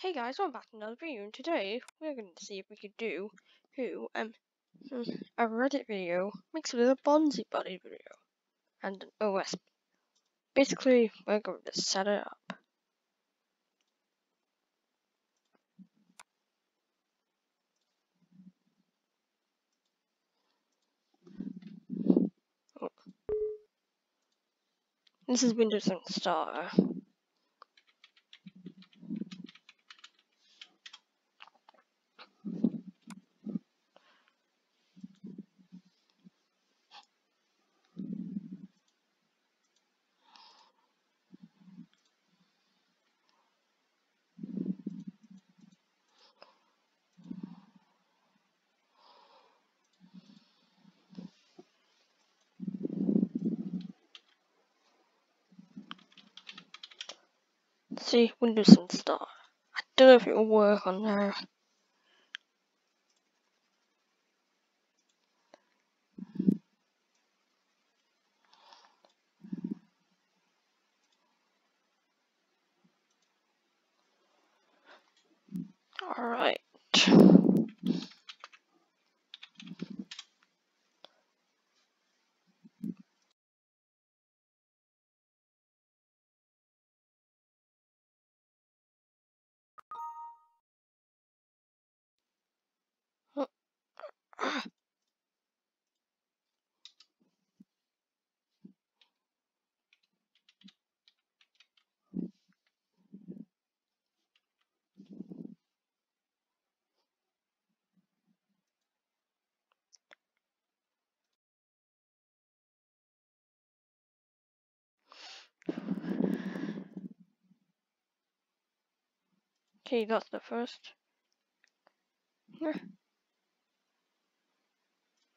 Hey guys, welcome back to another video, and today we're going to see if we could do a Reddit video mixed with a Bonzi buddy video and an OS. Basically, we're going to set it up. Oh. This is Windows and Star. See, Windows and Star. I don't know if it will work on there. Alright. Okay, that's the first.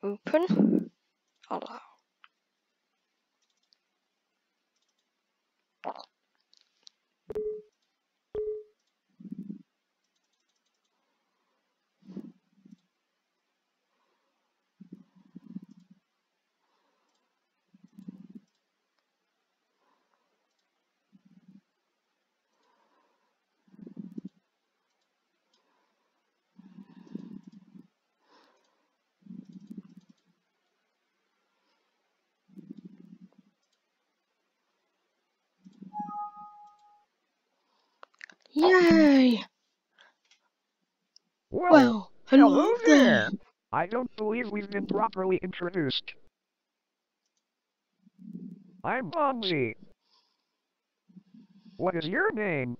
Open. Allow. Yay! Well, hello there! I don't believe we've been properly introduced. I'm Bonzi. What is your name?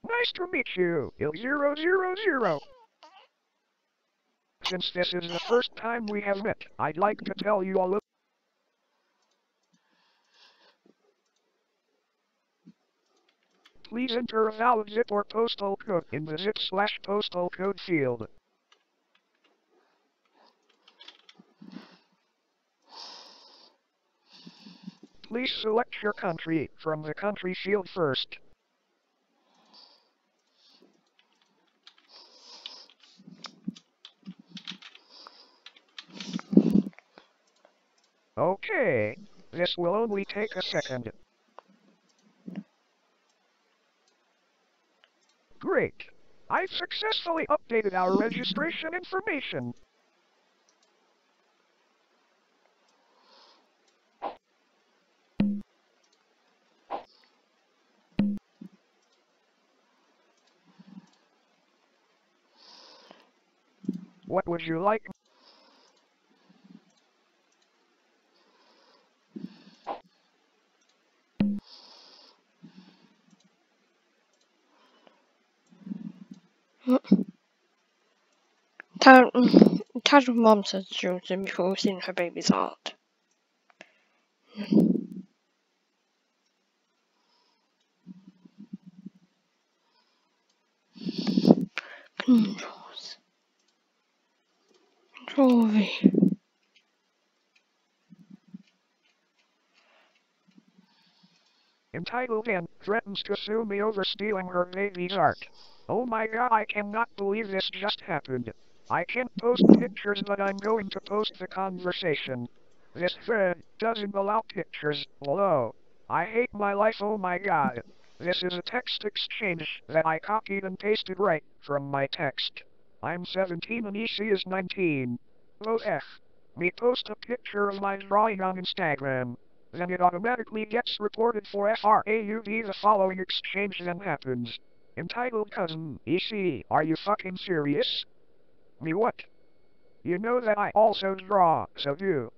Nice to meet you, Il000. Since this is the first time we have met, I'd like to tell you a little. Please enter a valid zip or postal code in the zip/postal code field. Please select your country from the country field first. Okay, this will only take a second. Great! I've successfully updated our registration information. What would you like? Tad's mom says she was in before seeing her baby's heart. Controls. Control V. Entitled N threatens to sue me over stealing her baby's art. Oh my god, I cannot believe this just happened. I can't post pictures, but I'm going to post the conversation. This thread doesn't allow pictures. Hello. I hate my life, oh my god. This is a text exchange that I copied and pasted right from my text. I'm 17 and EC is 19. Both F. Me post a picture of my drawing on Instagram. Then it automatically gets reported for FRAUD. The following exchange then happens. Entitled cousin, EC, are you fucking serious? Me what? You know that I also draw, so do.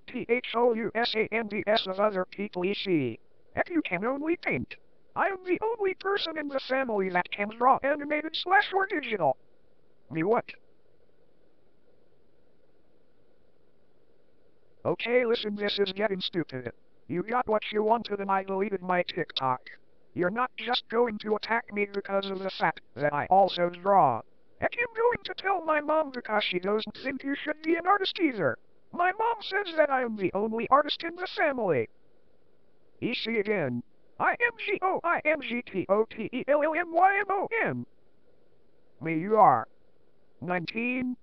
THOUSANDS of other people, EC. Heck, you can only paint. I am the only person in the family that can draw animated / or digital. Me what? Okay, listen, this is getting stupid. You got what you wanted and I deleted my TikTok. You're not just going to attack me because of the fact that I also draw. Heck, you're going to tell my mom because she doesn't think you should be an artist either. My mom says that I am the only artist in the family. EC again. IMGOINGTOTELLMYMOM. Me you are. 19.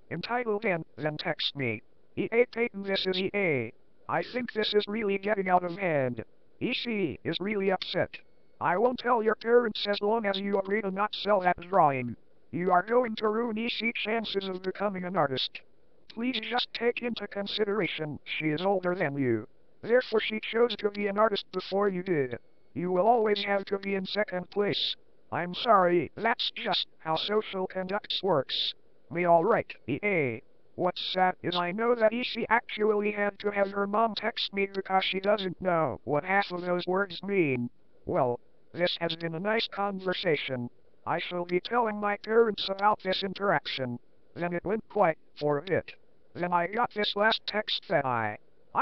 Entitled N, then text me. EA Peyton, this is EA. I think this is really getting out of hand. EC is really upset. I won't tell your parents as long as you agree to not sell that drawing. You are going to ruin EC's chances of becoming an artist. Please just take into consideration she is older than you. Therefore she chose to be an artist before you did. You will always have to be in second place. I'm sorry, that's just how social conduct works. Me alright, EA. What's sad is I know that EC actually had to have her mom text me because she doesn't know what half of those words mean. Well, this has been a nice conversation. I shall be telling my parents about this interaction. Then it went quiet for a bit. Then I got this last text that I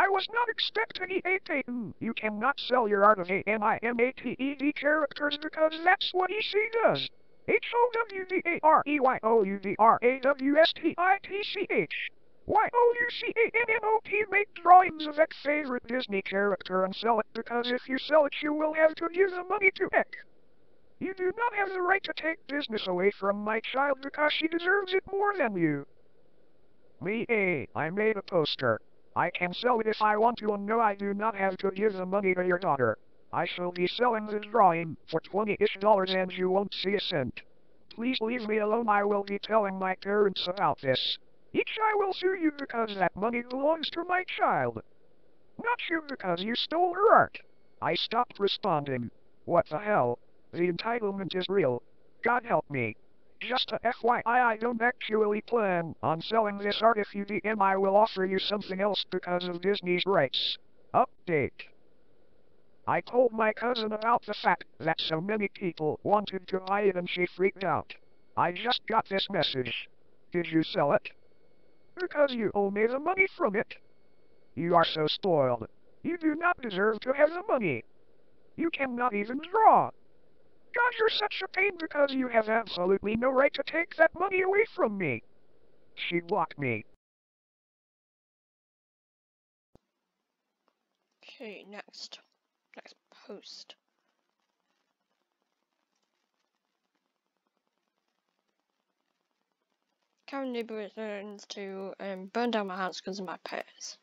was not expecting EA Peyton. You cannot sell your art of animated characters because that's what EC does. HOWDAREYOUDRAWSTITCH. Make drawings of X favorite Disney character and sell it because if you sell it you will have to give the money to X. You do not have the right to take business away from my child because she deserves it more than you. Me A. I made a poster. I can sell it if I want to, and no, I do not have to give the money to your daughter. I shall be selling this drawing for $20-ish and you won't see a cent. Please leave me alone, I will be telling my parents about this. I will sue you because that money belongs to my child. Not you because you stole her art. I stopped responding. What the hell? The entitlement is real. God help me. Just a FYI, I don't actually plan on selling this art. If you DM, I will offer you something else because of Disney's rights. Update. I told my cousin about the fact that so many people wanted to buy it and she freaked out. I just got this message. Did you sell it? Because you owe me the money from it. You are so spoiled. You do not deserve to have the money. You cannot even draw. God, you're such a pain because you have absolutely no right to take that money away from me. She blocked me. Okay, next post. Karen neighbor returns to burn down my house because of my pets.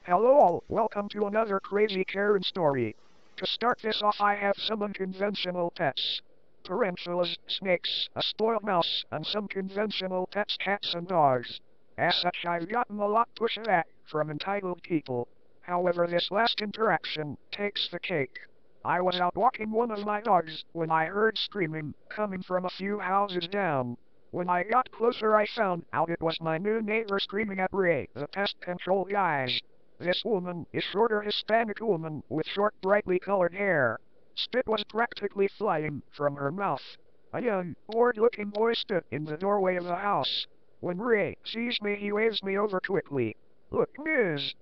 Hello all, welcome to another crazy Karen story. To start this off, I have some unconventional pets. Tarantulas, snakes, a spoiled mouse, and some conventional pets, cats and dogs. As such, I've gotten a lot pushback from entitled people. However, this last interaction takes the cake. I was out walking one of my dogs when I heard screaming coming from a few houses down. When I got closer, I found out it was my new neighbor screaming at Ray, the pest control guys. This woman is shorter Hispanic woman with short brightly colored hair. Spit was practically flying from her mouth. A young, bored-looking boy stood in the doorway of the house. When Ray sees me, he waves me over quickly. Look, Miss.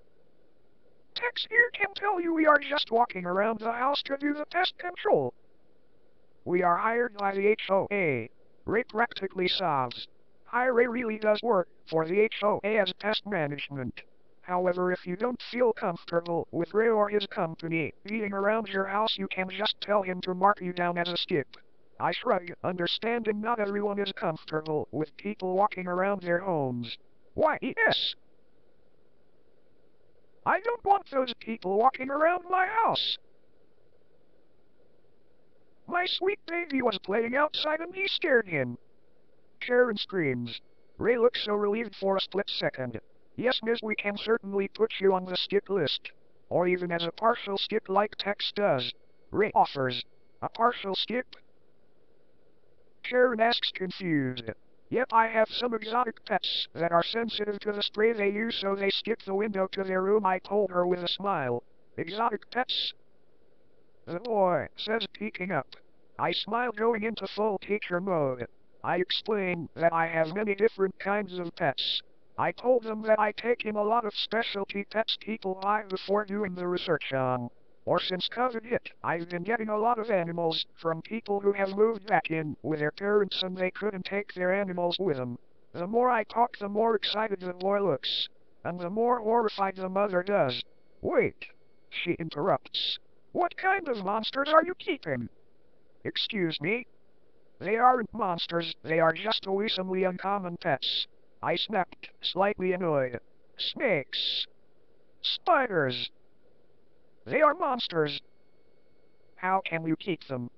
Tex here can tell you we are just walking around the house to do the pest control. We are hired by the HOA. Ray practically sobs. Hi, Ray really does work for the HOA as pest management. However, if you don't feel comfortable with Ray or his company being around your house, you can just tell him to mark you down as a skip. I shrug, understanding not everyone is comfortable with people walking around their homes. Why, yes. I don't want those people walking around my house. My sweet baby was playing outside and he scared him. Sharon screams. Ray looks so relieved for a split second. Yes, miss, we can certainly put you on the skip list. Or even as a partial skip like Tex does. Ray offers. A partial skip? Sharon asks confused. Yep, I have some exotic pets that are sensitive to the spray they use, so they skip the window to their room, I told her with a smile. Exotic pets? The boy says, peeking up. I smile, going into full teacher mode. I explain that I have many different kinds of pets. I told them that I take in a lot of specialty pets people buy before doing the research on. Or since COVID hit, I've been getting a lot of animals from people who have moved back in with their parents and they couldn't take their animals with them. The more I talk, the more excited the boy looks. And the more horrified the mother does. Wait, she interrupts. What kind of monsters are you keeping? Excuse me? They aren't monsters, they are just awesomely uncommon pets. I snapped, slightly annoyed. Snakes. Spiders. They are monsters. How can you keep them?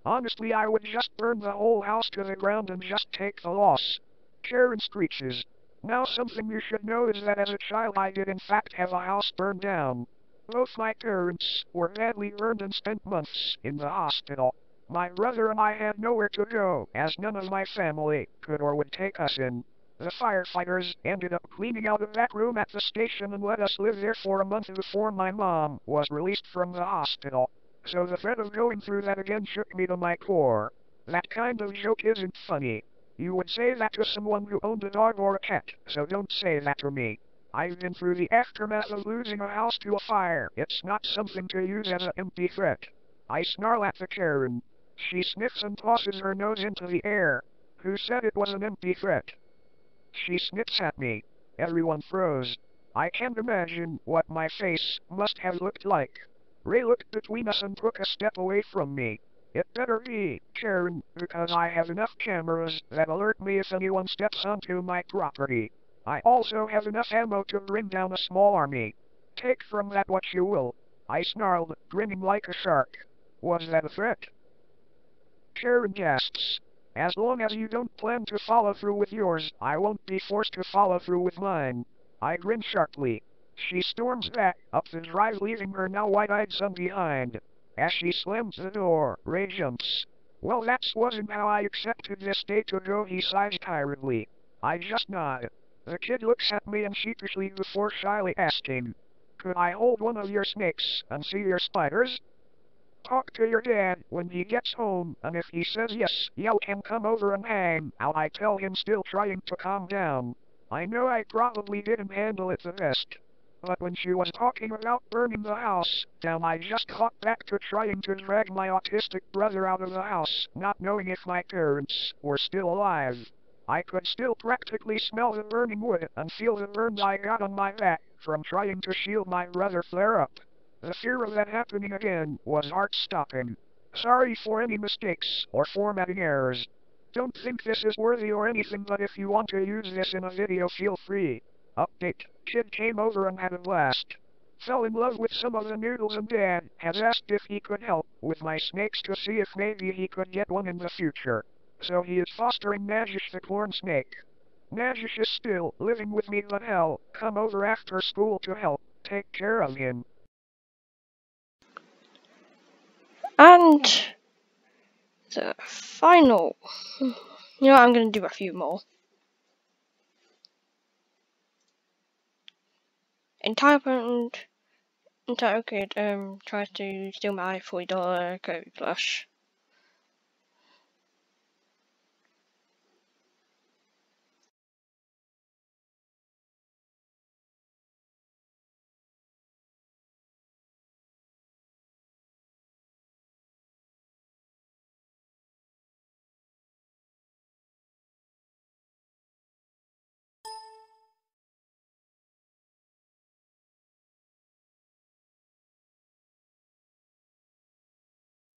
Honestly, I would just burn the whole house to the ground and just take the loss. Karen screeches. Now something you should know is that as a child I did in fact have a house burned down. Both my parents were badly burned and spent months in the hospital. My brother and I had nowhere to go, as none of my family could or would take us in. The firefighters ended up cleaning out a back room at the station and let us live there for a month before my mom was released from the hospital. So the threat of going through that again shook me to my core. That kind of joke isn't funny. You would say that to someone who owned a dog or a cat, so don't say that to me. I've been through the aftermath of losing a house to a fire. It's not something to use as an empty threat. I snarl at the Karen. She sniffs and tosses her nose into the air. Who said it was an empty threat? She sniffs at me. Everyone froze. I can't imagine what my face must have looked like. Ray looked between us and took a step away from me. It better be, Karen, because I have enough cameras that alert me if anyone steps onto my property. I also have enough ammo to bring down a small army. Take from that what you will. I snarled, grinning like a shark. Was that a threat? Karen gasps. As long as you don't plan to follow through with yours, I won't be forced to follow through with mine. I grin sharply. She storms back up the drive, leaving her now wide-eyed son behind. As she slams the door, Ray jumps. Well, that wasn't how I accepted this day to go, he sighs tiredly. I just nod. The kid looks at me and sheepishly before shyly asking, could I hold one of your snakes and see your spiders? Talk to your dad when he gets home, and if he says yes, you can come over and hang out, I tell him, still trying to calm down. I know I probably didn't handle it the best. But when she was talking about burning the house down, I just got back to trying to drag my autistic brother out of the house, not knowing if my parents were still alive. I could still practically smell the burning wood and feel the burns I got on my back from trying to shield my brother flare up. The fear of that happening again was heart-stopping. Sorry for any mistakes or formatting errors. Don't think this is worthy or anything, but if you want to use this in a video, feel free. Update. Kid came over and had a blast. Fell in love with some of the noodles, and Dad has asked if he could help with my snakes to see if maybe he could get one in the future. So he is fostering Najish the corn snake. Najish is still living with me, but hell, come over after school to help take care of him. And the final. I'm gonna do a few more. Entitled kid tries to steal my $40 Kirby plush.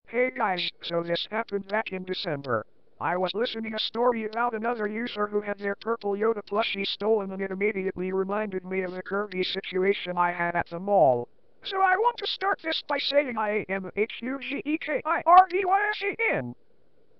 Hey guys, so this happened back in December. I was listening a story about another user who had their purple Yoda plushie stolen, and it immediately reminded me of the Kirby situation I had at the mall. So I want to start this by saying I am HUGEKIRVYSAN.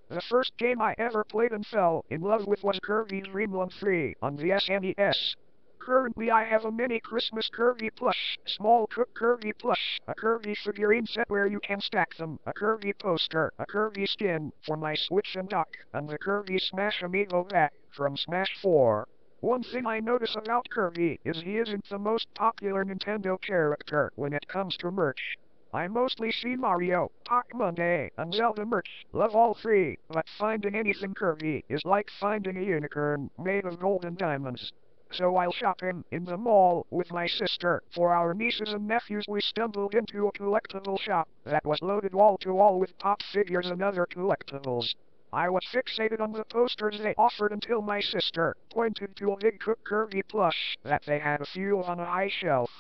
The first game I ever played and fell in love with was Kirby Dream Run 3 on the SNES. Currently I have a mini Christmas Kirby plush, small Cook Kirby plush, a Kirby figurine set where you can stack them, a Kirby poster, a Kirby skin for my Switch and dock, and the Kirby Smash Amiibo back from Smash 4. One thing I notice about Kirby is he isn't the most popular Nintendo character when it comes to merch. I mostly see Mario, Pac-Man, and Zelda merch, love all three, but finding anything Kirby is like finding a unicorn made of gold and diamonds. So while shopping in the mall with my sister for our nieces and nephews, we stumbled into a collectible shop that was loaded wall to wall with pop figures and other collectibles. I was fixated on the posters they offered until my sister pointed to a big Cook Kirby plush that they had a few on a high shelf.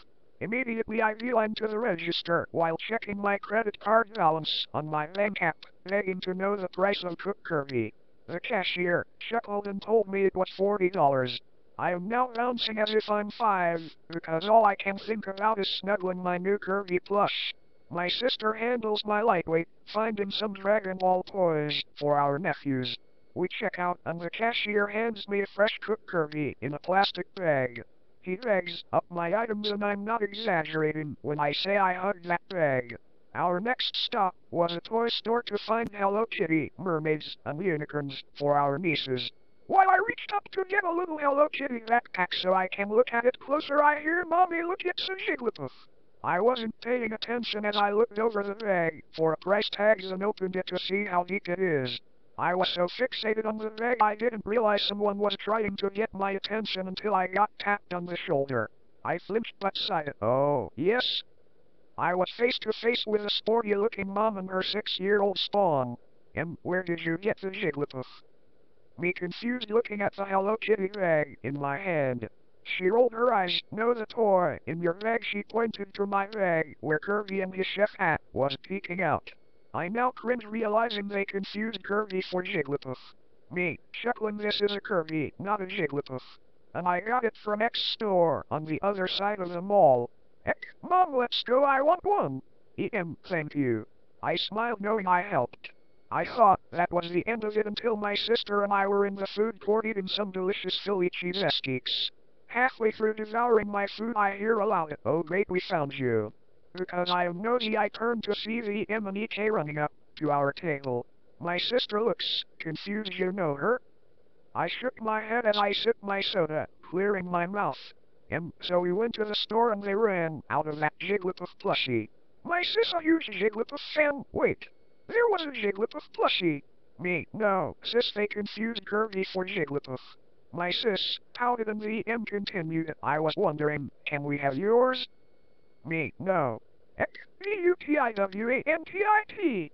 Immediately I beelined to the register while checking my credit card balance on my bank app, begging to know the price of Cook Kirby. The cashier chuckled and told me it was $40. I am now bouncing as if I'm 5, because all I can think about is snuggling my new Kirby plush. My sister handles my lightweight, finding some Dragon Ball toys for our nephews. We check out and the cashier hands me a fresh Cook Kirby in a plastic bag. He bags up my items and I'm not exaggerating when I say I hugged that bag. Our next stop was a toy store to find Hello Kitty, mermaids, and unicorns for our nieces. While I reached up to get a little Hello Kitty backpack so I can look at it closer, I hear Mommy, look, it's a Jigglypuff. I wasn't paying attention as I looked over the bag for a price tag and opened it to see how deep it is. I was so fixated on the bag I didn't realize someone was trying to get my attention until I got tapped on the shoulder. I flinched but sighed. Oh, yes. I was face to face with a sporty looking mom and her 6-year-old spawn. Where did you get the Jigglypuff? Me confused looking at the Hello Kitty bag in my hand. She rolled her eyes. No, the toy in your bag. She pointed to my bag where Kirby and his chef hat was peeking out. I now cringe realizing they confused Kirby for Jigglypuff. Me, chuckling, this is a Kirby, not a Jigglypuff. And I got it from X store on the other side of the mall. Heck, Mom, let's go, I want one. Thank you. I smiled knowing I helped. I thought that was the end of it until my sister and I were in the food court eating some delicious Philly cheese steaks. Halfway through devouring my food I hear aloud, oh great, we found you. Because I am nosy I turned to see the M and EK running up to our table. My sister looks confused. You know her? I shook my head as I sipped my soda, clearing my mouth. So we went to the store and they ran out of that Jigglypuff plushie. My sis a huge Jigglypuff fan. Wait. There was a Jigglypuff plushie. Me, no, sis, they confused Kirby for Jigglypuff. My sis pouted and the M continued. I was wondering, can we have yours? Me, no. Heck, BUTIWANTIT.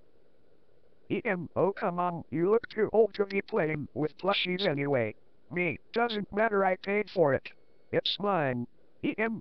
Oh come on, you look too old to be playing with plushies anyway. Me, doesn't matter, I paid for it. It's mine.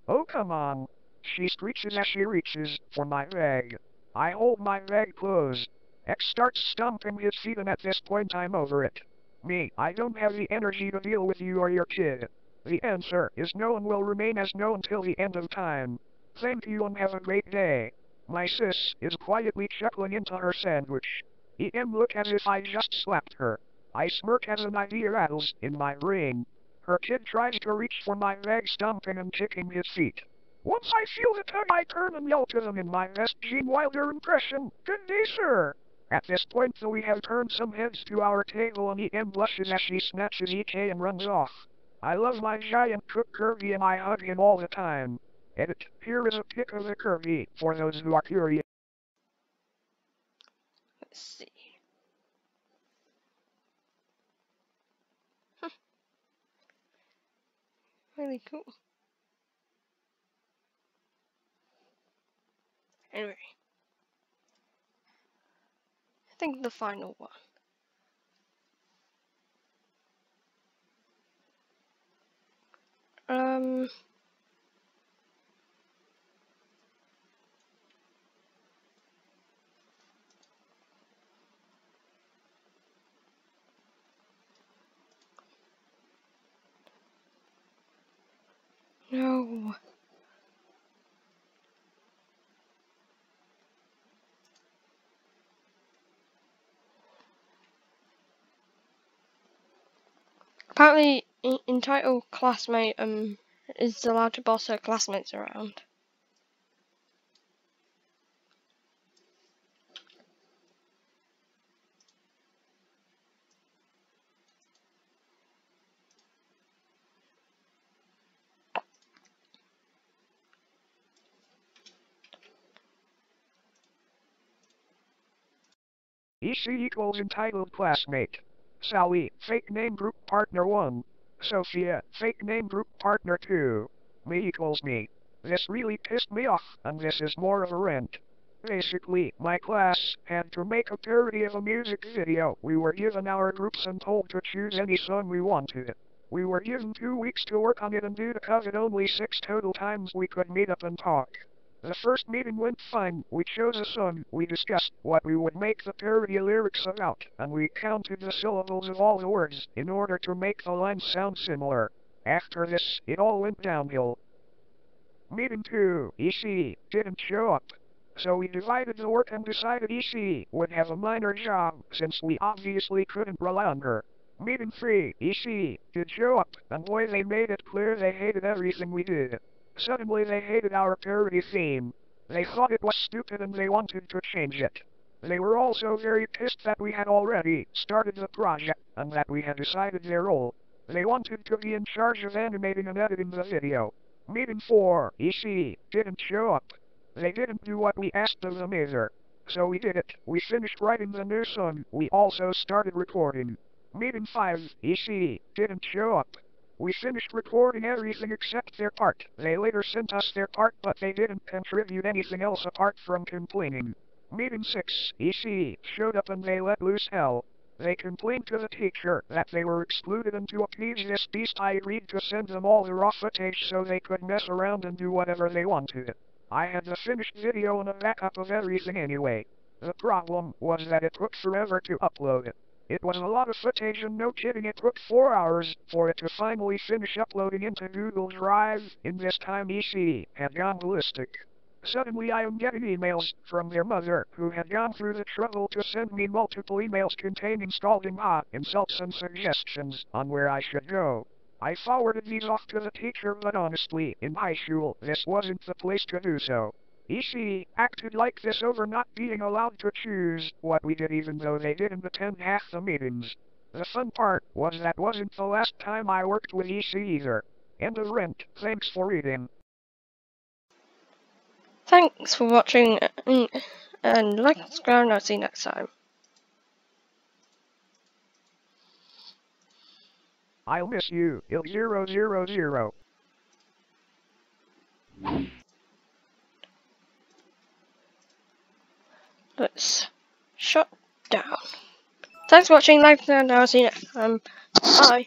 Oh come on. She screeches as she reaches for my bag. I hold my bag closed. X starts stomping his feet and at this point I'm over it. Me, I don't have the energy to deal with you or your kid. The answer is no and will remain as no until the end of time. Thank you and have a great day. My sis is quietly chuckling into her sandwich. Look as if I just slapped her. I smirk as an idea rattles in my brain. Her kid tries to reach for my bag, stomping and kicking his feet. Once I feel the tug, I turn and yell to them in my best Gene Wilder impression, "Good day, sir." At this point, though, we have turned some heads to our table and blushes as she snatches EK and runs off. I love my giant Cook Kirby and I hug him all the time. Edit. Here is a pic of the curvy, for those who are curious. Let's see. Really cool. Anyway, I think the final one. No. Apparently, entitled classmate is allowed to boss her classmates around. EC equals entitled classmate. Sally, fake name group partner 1. Sophia, fake name group partner 2. Me equals me. This really pissed me off, and this is more of a rant. Basically, my class had to make a parody of a music video. We were given our groups and told to choose any song we wanted. We were given 2 weeks to work on it, and due to COVID only 6 total times we could meet up and talk. The first meeting went fine. We chose a song, we discussed what we would make the parody lyrics about, and we counted the syllables of all the words in order to make the lines sound similar. After this, it all went downhill. Meeting 2, EC, didn't show up. So we divided the work and decided EC would have a minor job, since we obviously couldn't rely on her. Meeting 3, EC, did show up, and boy they made it clear they hated everything we did. Suddenly they hated our parody theme. They thought it was stupid and they wanted to change it. They were also very pissed that we had already started the project, and that we had decided their role. They wanted to be in charge of animating and editing the video. Meeting 4, EC, didn't show up. They didn't do what we asked of them either. So we did it. We finished writing the new song. We also started recording. Meeting 5, EC, didn't show up. We finished recording everything except their part. They later sent us their part, but they didn't contribute anything else apart from complaining. Meeting 6, EC, showed up and they let loose hell. They complained to the teacher that they were excluded, and to appease this beast I agreed to send them all the raw footage so they could mess around and do whatever they wanted. I had the finished video and a backup of everything anyway. The problem was that it took forever to upload it. It was a lot of footage, and no kidding, it took 4 hours for it to finally finish uploading into Google Drive. In this time EC had gone ballistic. Suddenly I am getting emails from their mother, who had gone through the trouble to send me multiple emails containing scalding hot insults and suggestions on where I should go. I forwarded these off to the teacher, but honestly, in high school, this wasn't the place to do so. EC acted like this over not being allowed to choose what we did, even though they didn't attend half the meetings. The fun part was that wasn't the last time I worked with EC either. End of rant. Thanks for reading. Thanks for watching, and like and subscribe, and I'll see you next time. I'll miss you, Il000. Let's shut down. Thanks for watching, like, and I'll see you next time. Bye.